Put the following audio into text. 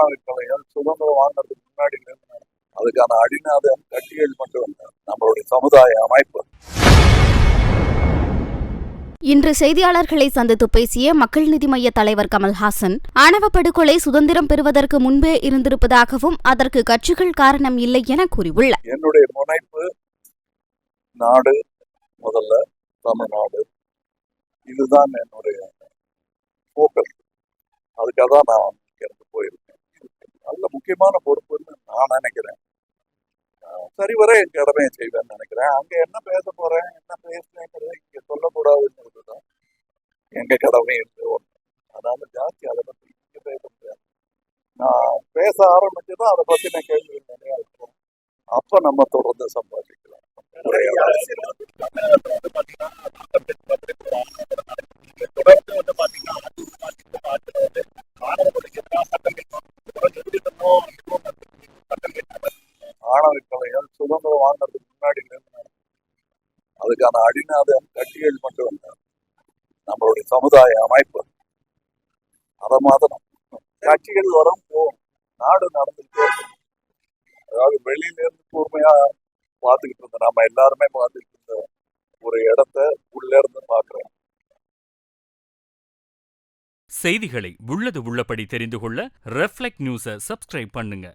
மாணவர்களையும் சுதந்திரம் வாங்குறதுக்கு முன்னாடி அதுக்கான அடிநாதம் கட்சிகள் மட்டும் இல்லை, நம்மளுடைய சமுதாய அமைப்பு. இன்று செய்தியாளர்களை சந்தித்து பேசிய மக்கள் நீதி மய்ய தலைவர் கமல்ஹாசன், ஆணவ படுகொலை சுதந்திரம் பெறுவதற்கு முன்பே இருந்திருப்பதாகவும் அதற்கு கட்சிகள் காரணம் இல்லை என கூறியுள்ளார். என்னுடைய முனைப்பு நாடு முதல்ல தமிழ்நாடு, இதுதான் என்னுடைய போக்கஸ். அதுக்காக தான் நான் இருந்து போயிருக்கேன். நல்ல முக்கியமான பொறுப்புன்னு நான் நினைக்கிறேன். சரிவர என் கடமையை செய்வேன்னு நினைக்கிறேன். அங்க என்ன பேச போறேன், என்ன பேசுறேங்கிறது இங்க சொல்லக்கூடாதுங்கிறதுதான் எங்க கடமை இருக்கு. அதனால ஜாஸ்தி அதை பத்தி இங்க பேச முடியாது. நான் பேச ஆரம்பிச்சுதான் அதை பத்தின கேள்விகள் நிறைய இருக்கும். அப்ப நம்ம தொடர்ந்து சம்பாதிக்கலாம். ஆணவக்கலைகள் சுதந்திரம் வாங்குறதுக்கு முன்னாடி அதுக்கான அடிநாதம் கட்சிகள் மட்டும் இல்லை, நம்மளுடைய சமுதாய அமைப்பு. அதை மாத்தணும். கட்சிகள் வரும் போகும், நாடு நடந்துகிட்டே இருக்கும். அதாவது வெளியில இருந்து கூர்மையா பார்த்துக்கிட்டு இருந்த நம்ம எல்லாருமே பார்த்துக்கிட்டு இருந்த ஒரு இடத்த உள்ள இருந்து பார்க்கிறோம். செய்திகளை உள்ளது உள்ளபடி தெரிந்து கொள்ள ரெஃப்ளெக்ட் நியூஸை சப்ஸ்கிரைப் பண்ணுங்க.